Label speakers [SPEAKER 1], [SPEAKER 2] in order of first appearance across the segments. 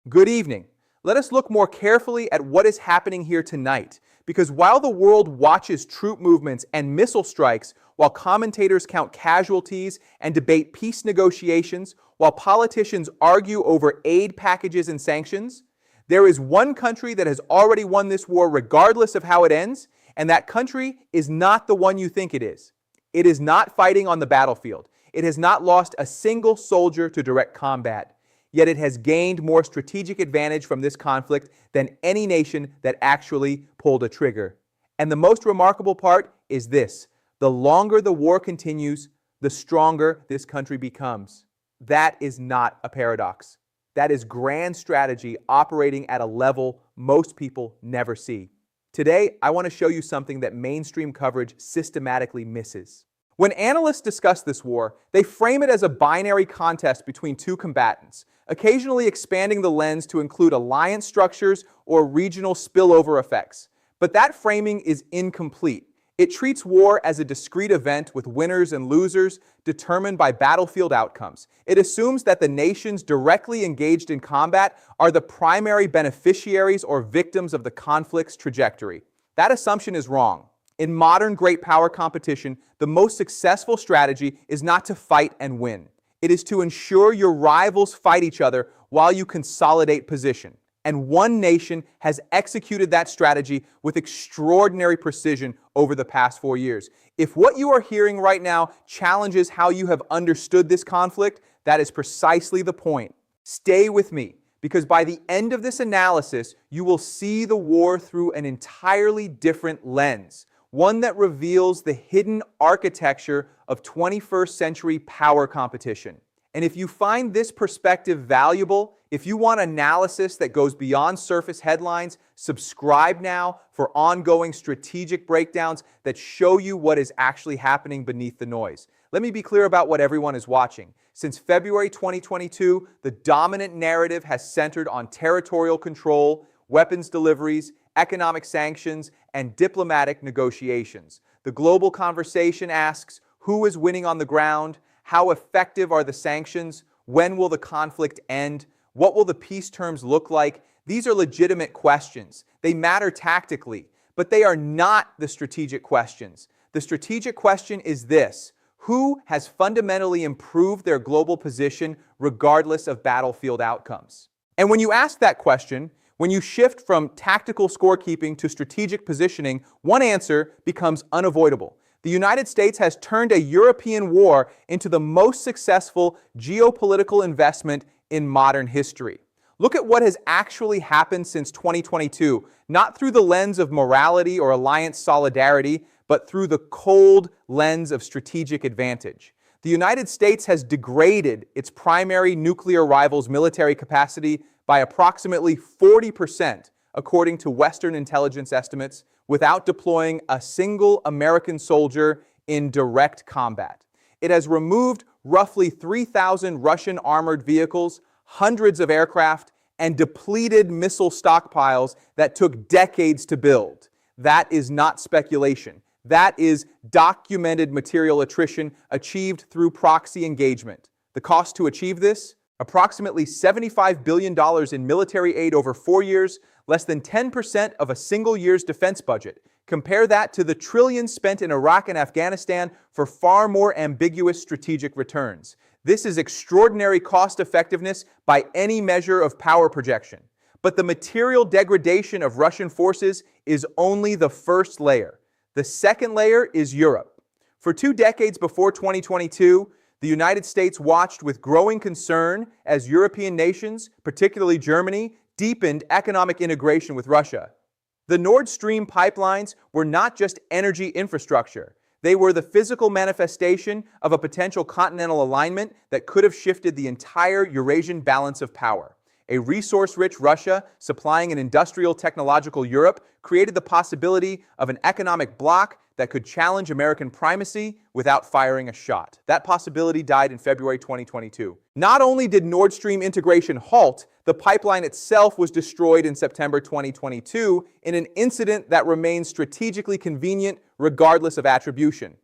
[SPEAKER 1] Good evening. Let us look more carefully at what is happening here tonight, because while the world watches troop movements and missile strikes, while commentators count casualties and debate peace negotiations, while politicians argue over aid packages and sanctions, there is one country that has already won this war regardless of how it ends, and that country is not the one you think it is. It is not fighting on the battlefield. It has not lost a single soldier to direct combat. Yet it has gained more strategic advantage from this conflict than any nation that actually pulled a trigger. And the most remarkable part is this: the longer the war continues, the stronger this country becomes. That is not a paradox. That is grand strategy operating at a level most people never see. Today, I want to show you something that mainstream coverage systematically misses. When analysts discuss this war, they frame it as a binary contest between two combatants, occasionally expanding the lens to include alliance structures or regional spillover effects. But that framing is incomplete. It treats war as a discrete event with winners and losers determined by battlefield outcomes. It assumes that the nations directly engaged in combat are the primary beneficiaries or victims of the conflict's trajectory. That assumption is wrong. In modern great power competition, the most successful strategy is not to fight and win. It is to ensure your rivals fight each other while you consolidate position. And one nation has executed that strategy with extraordinary precision over the past 4 years. If what you are hearing right now challenges how you have understood this conflict, that is precisely the point. Stay with me, because by the end of this analysis, you will see the war through an entirely different lens. One that reveals the hidden architecture of 21st century power competition. And if you find this perspective valuable, if you want analysis that goes beyond surface headlines, subscribe now for ongoing strategic breakdowns that show you what is actually happening beneath the noise. Let me be clear about what everyone is watching. Since February 2022, the dominant narrative has centered on territorial control, weapons deliveries, economic sanctions, and diplomatic negotiations. The global conversation asks, who is winning on the ground? How effective are the sanctions? When will the conflict end? What will the peace terms look like? These are legitimate questions. They matter tactically, but they are not the strategic questions. The strategic question is this: who has fundamentally improved their global position regardless of battlefield outcomes? And when you ask that question, when you shift from tactical scorekeeping to strategic positioning, one answer becomes unavoidable. The United States has turned a European war into the most successful geopolitical investment in modern history. Look at what has actually happened since 2022, not through the lens of morality or alliance solidarity, but through the cold lens of strategic advantage. The United States has degraded its primary nuclear rival's military capacity by approximately 40%, according to Western intelligence estimates, without deploying a single American soldier in direct combat. It has removed roughly 3,000 Russian armored vehicles, hundreds of aircraft, and depleted missile stockpiles that took decades to build. That is not speculation. That is documented material attrition achieved through proxy engagement. The cost to achieve this? Approximately $75 billion in military aid over 4 years, less than 10% of a single year's defense budget. Compare that to the trillions spent in Iraq and Afghanistan for far more ambiguous strategic returns. This is extraordinary cost effectiveness by any measure of power projection. But the material degradation of Russian forces is only the first layer. The second layer is Europe. For 2 decades before 2022, the United States watched with growing concern as European nations, particularly Germany, deepened economic integration with Russia. The Nord Stream pipelines were not just energy infrastructure. They were the physical manifestation of a potential continental alignment that could have shifted the entire Eurasian balance of power. A resource-rich Russia supplying an industrial technological Europe created the possibility of an economic bloc that could challenge American primacy without firing a shot. That possibility died in February 2022. Not only did Nord Stream integration halt, the pipeline itself was destroyed in September 2022 in an incident that remains strategically convenient regardless of attribution.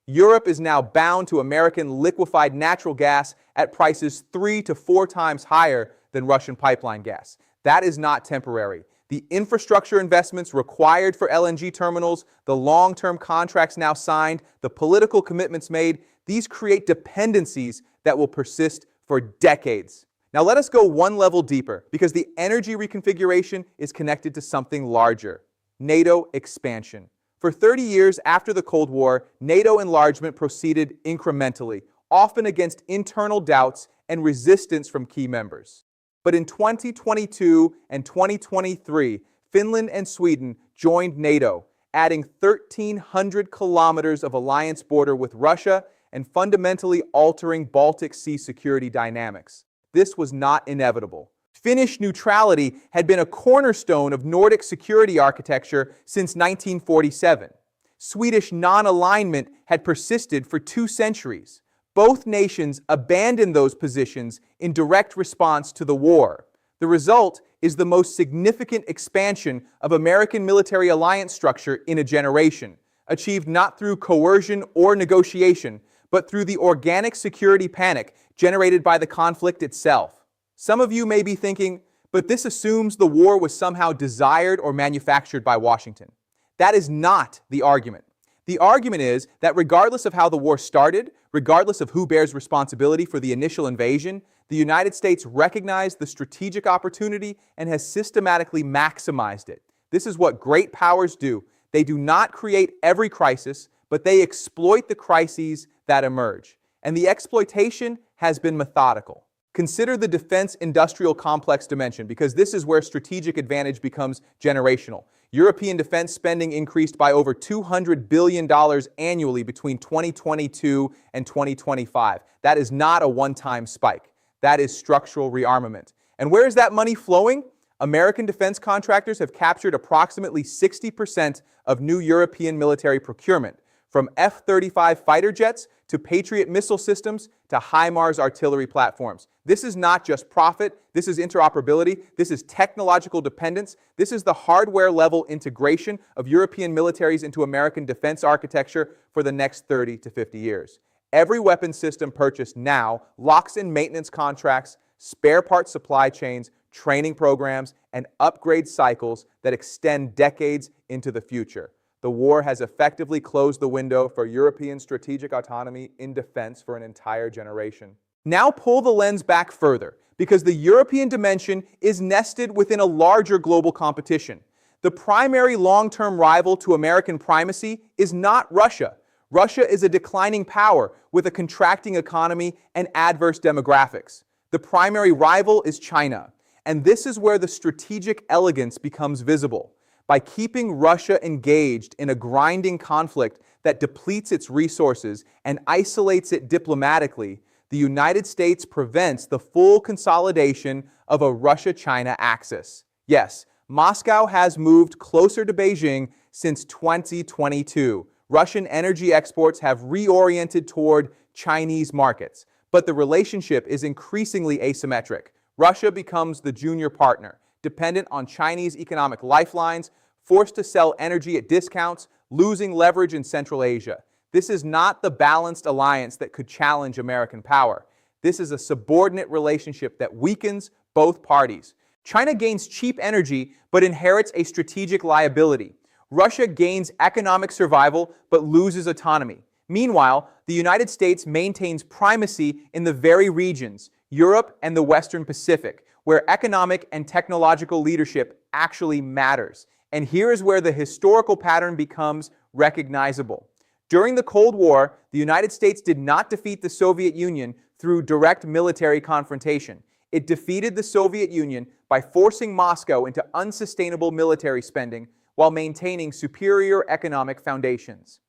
[SPEAKER 1] Europe is now bound to American liquefied natural gas at prices 3 to 4 times higher than Russian pipeline gas. That is not temporary. The infrastructure investments required for LNG terminals, the long-term contracts now signed, the political commitments made, these create dependencies that will persist for decades. Now let us go one level deeper, because the energy reconfiguration is connected to something larger: NATO expansion. For 30 years after the Cold War, NATO enlargement proceeded incrementally, often against internal doubts and resistance from key members. But in 2022 and 2023, Finland and Sweden joined NATO, adding 1,300 kilometers of alliance border with Russia and fundamentally altering Baltic Sea security dynamics. This was not inevitable. Finnish neutrality had been a cornerstone of Nordic security architecture since 1947. Swedish non-alignment had persisted for 2 centuries. Both nations abandoned those positions in direct response to the war. The result is the most significant expansion of American military alliance structure in a generation, achieved not through coercion or negotiation, but through the organic security panic generated by the conflict itself. Some of you may be thinking, but this assumes the war was somehow desired or manufactured by Washington. That is not the argument. The argument is that regardless of how the war started, regardless of who bears responsibility for the initial invasion, the United States recognized the strategic opportunity and has systematically maximized it. This is what great powers do. They do not create every crisis, but they exploit the crises that emerge. And the exploitation has been methodical. Consider the defense industrial complex dimension, because this is where strategic advantage becomes generational. European defense spending increased by over $200 billion annually between 2022 and 2025. That is not a one-time spike. That is structural rearmament. And where is that money flowing? American defense contractors have captured approximately 60% of new European military procurement, from F-35 fighter jets to Patriot missile systems to HIMARS artillery platforms. This is not just profit, this is interoperability, this is technological dependence, this is the hardware-level integration of European militaries into American defense architecture for the next 30 to 50 years. Every weapon system purchased now locks in maintenance contracts, spare parts supply chains, training programs, and upgrade cycles that extend decades into the future. The war has effectively closed the window for European strategic autonomy in defense for an entire generation. Now pull the lens back further, because the European dimension is nested within a larger global competition. The primary long-term rival to American primacy is not Russia. Russia is a declining power with a contracting economy and adverse demographics. The primary rival is China, and this is where the strategic elegance becomes visible. By keeping Russia engaged in a grinding conflict that depletes its resources and isolates it diplomatically, the United States prevents the full consolidation of a Russia-China axis. Yes, Moscow has moved closer to Beijing since 2022. Russian energy exports have reoriented toward Chinese markets, but the relationship is increasingly asymmetric. Russia becomes the junior partner, dependent on Chinese economic lifelines, forced to sell energy at discounts, losing leverage in Central Asia. This is not the balanced alliance that could challenge American power. This is a subordinate relationship that weakens both parties. China gains cheap energy but inherits a strategic liability. Russia gains economic survival but loses autonomy. Meanwhile, the United States maintains primacy in the very regions, Europe and the Western Pacific, where economic and technological leadership actually matters. And here is where the historical pattern becomes recognizable. During the Cold War, the United States did not defeat the Soviet Union through direct military confrontation. It defeated the Soviet Union by forcing Moscow into unsustainable military spending while maintaining superior economic foundations.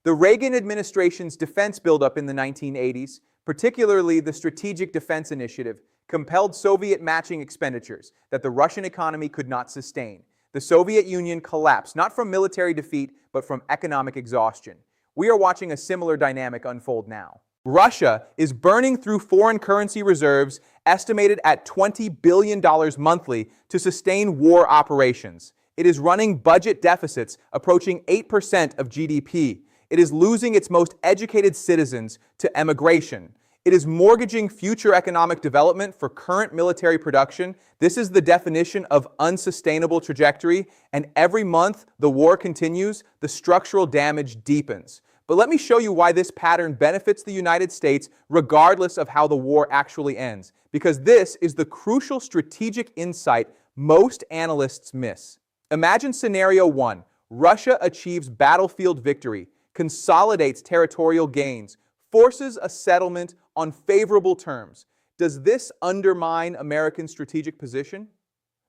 [SPEAKER 1] The Reagan administration's defense buildup in the 1980s, particularly the Strategic Defense Initiative, compelled Soviet matching expenditures that the Russian economy could not sustain. The Soviet Union collapsed, not from military defeat, but from economic exhaustion. We are watching a similar dynamic unfold now. Russia is burning through foreign currency reserves estimated at $20 billion monthly to sustain war operations. It is running budget deficits approaching 8% of GDP. It is losing its most educated citizens to emigration. It is mortgaging future economic development for current military production. This is the definition of unsustainable trajectory, and every month the war continues, the structural damage deepens. But let me show you why this pattern benefits the United States regardless of how the war actually ends, because this is the crucial strategic insight most analysts miss. Imagine scenario 1. Russia achieves battlefield victory, consolidates territorial gains, forces a settlement on favorable terms. Does this undermine American strategic position?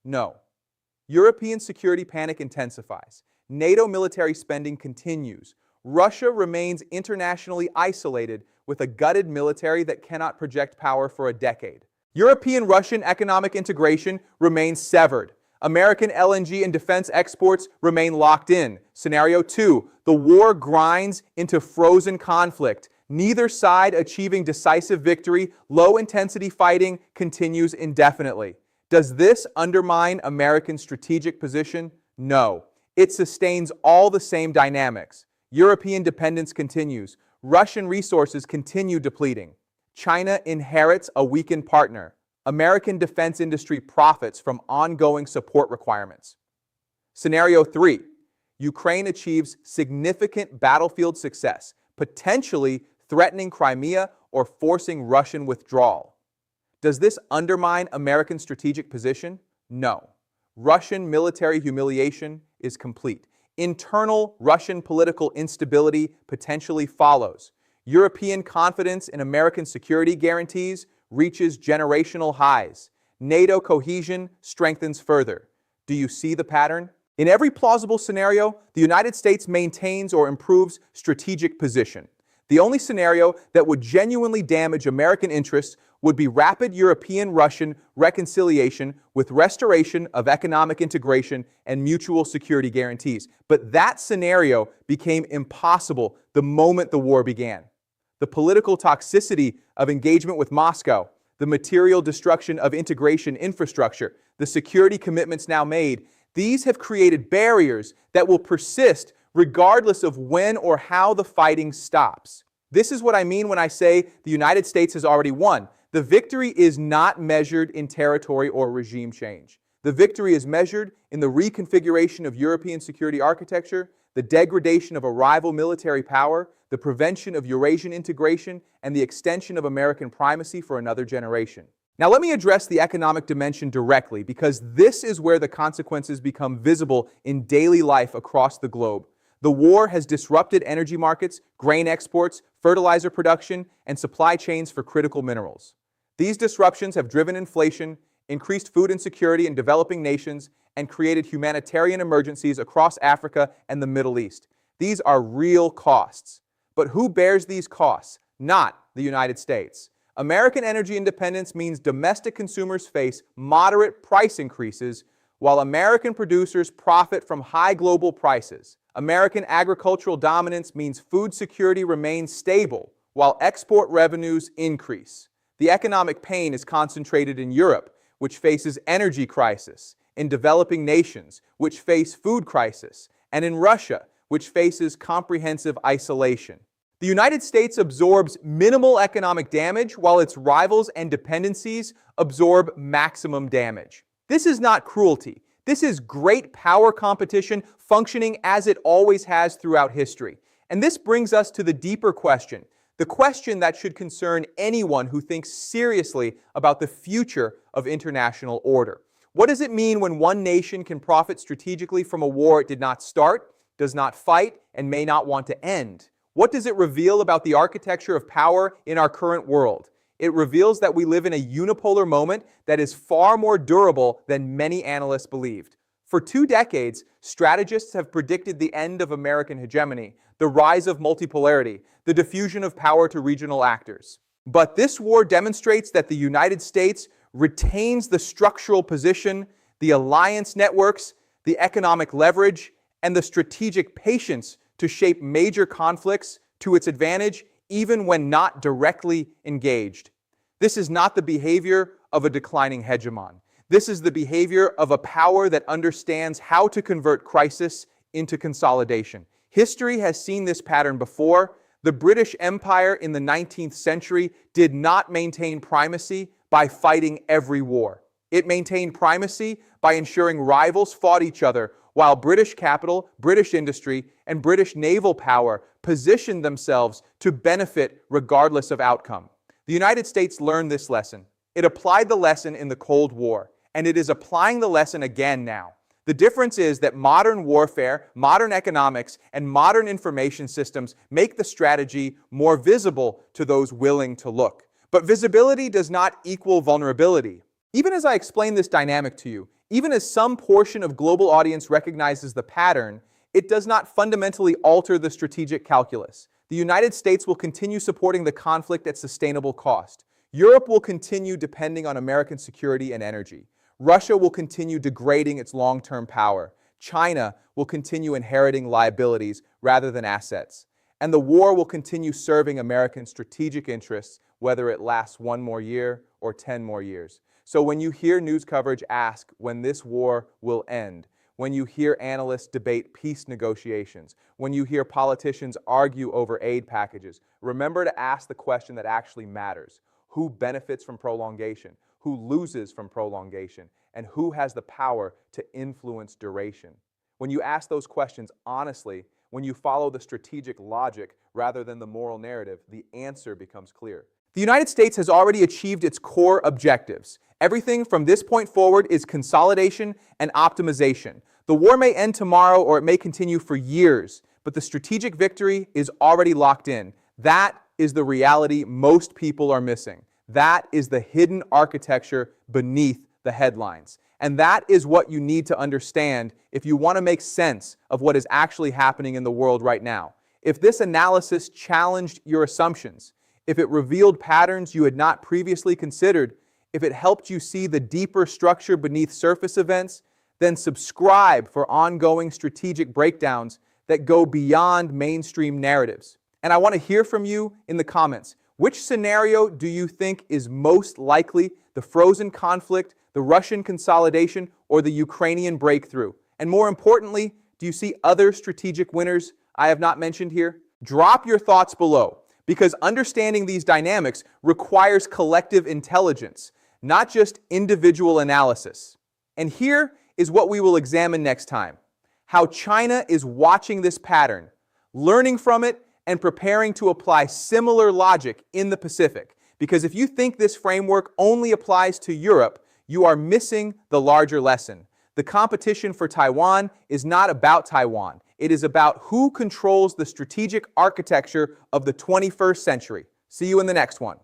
[SPEAKER 1] No. European security panic intensifies. NATO military spending continues. Russia remains internationally isolated with a gutted military that cannot project power for a decade. European-Russian economic integration remains severed. American LNG and defense exports remain locked in. Scenario 2, the war grinds into frozen conflict. Neither side achieving decisive victory, low-intensity fighting continues indefinitely. Does this undermine American strategic position? No. It sustains all the same dynamics. European dependence continues. Russian resources continue depleting. China inherits a weakened partner. American defense industry profits from ongoing support requirements. Scenario 3. Ukraine achieves significant battlefield success, potentially threatening Crimea or forcing Russian withdrawal. Does this undermine American strategic position? No. Russian military humiliation is complete. Internal Russian political instability potentially follows. European confidence in American security guarantees reaches generational highs. NATO cohesion strengthens further. Do you see the pattern? In every plausible scenario, the United States maintains or improves strategic position. The only scenario that would genuinely damage American interests would be rapid European-Russian reconciliation with restoration of economic integration and mutual security guarantees. But that scenario became impossible the moment the war began. The political toxicity of engagement with Moscow, the material destruction of integration infrastructure, the security commitments now made, these have created barriers that will persist regardless of when or how the fighting stops. This is what I mean when I say the United States has already won. The victory is not measured in territory or regime change. The victory is measured in the reconfiguration of European security architecture, the degradation of a rival military power, the prevention of Eurasian integration, and the extension of American primacy for another generation. Now let me address the economic dimension directly, because this is where the consequences become visible in daily life across the globe. The war has disrupted energy markets, grain exports, fertilizer production, and supply chains for critical minerals. These disruptions have driven inflation, increased food insecurity in developing nations, and created humanitarian emergencies across Africa and the Middle East. These are real costs. But who bears these costs? Not the United States. American energy independence means domestic consumers face moderate price increases, while American producers profit from high global prices. American agricultural dominance means food security remains stable, while export revenues increase. The economic pain is concentrated in Europe, which faces energy crisis, in developing nations, which face food crisis, and in Russia, which faces comprehensive isolation. The United States absorbs minimal economic damage, while its rivals and dependencies absorb maximum damage. This is not cruelty. This is great power competition functioning as it always has throughout history. And this brings us to the deeper question, the question that should concern anyone who thinks seriously about the future of international order. What does it mean when one nation can profit strategically from a war it did not start, does not fight, and may not want to end? What does it reveal about the architecture of power in our current world? It reveals that we live in a unipolar moment that is far more durable than many analysts believed. For 2 decades, strategists have predicted the end of American hegemony, the rise of multipolarity, the diffusion of power to regional actors. But this war demonstrates that the United States retains the structural position, the alliance networks, the economic leverage, and the strategic patience to shape major conflicts to its advantage, even when not directly engaged. This is not the behavior of a declining hegemon. This is the behavior of a power that understands how to convert crisis into consolidation. History has seen this pattern before. The British Empire in the 19th century did not maintain primacy by fighting every war. It maintained primacy by ensuring rivals fought each other while British capital, British industry, and British naval power positioned themselves to benefit regardless of outcome. The United States learned this lesson. It applied the lesson in the Cold War, and it is applying the lesson again now. The difference is that modern warfare, modern economics, and modern information systems make the strategy more visible to those willing to look. But visibility does not equal vulnerability. Even as I explain this dynamic to you, even as some portion of global audience recognizes the pattern, it does not fundamentally alter the strategic calculus. The United States will continue supporting the conflict at sustainable cost. Europe will continue depending on American security and energy. Russia will continue degrading its long-term power. China will continue inheriting liabilities rather than assets. And the war will continue serving American strategic interests, whether it lasts 1 more year or 10 more years. So when you hear news coverage ask when this war will end, when you hear analysts debate peace negotiations, when you hear politicians argue over aid packages, remember to ask the question that actually matters. Who benefits from prolongation? Who loses from prolongation? And who has the power to influence duration? When you ask those questions honestly, when you follow the strategic logic rather than the moral narrative, the answer becomes clear. The United States has already achieved its core objectives. Everything from this point forward is consolidation and optimization. The war may end tomorrow or it may continue for years, but the strategic victory is already locked in. That is the reality most people are missing. That is the hidden architecture beneath the headlines. And that is what you need to understand if you want to make sense of what is actually happening in the world right now. If this analysis challenged your assumptions, if it revealed patterns you had not previously considered, if it helped you see the deeper structure beneath surface events, then subscribe for ongoing strategic breakdowns that go beyond mainstream narratives. And I want to hear from you in the comments. Which scenario do you think is most likely? The frozen conflict, the Russian consolidation, or the Ukrainian breakthrough? And more importantly, do you see other strategic winners I have not mentioned here? Drop your thoughts below, because understanding these dynamics requires collective intelligence, not just individual analysis. And here is what we will examine next time: how China is watching this pattern, learning from it, and preparing to apply similar logic in the Pacific. Because if you think this framework only applies to Europe, you are missing the larger lesson. The competition for Taiwan is not about Taiwan. It is about who controls the strategic architecture of the 21st century. See you in the next one.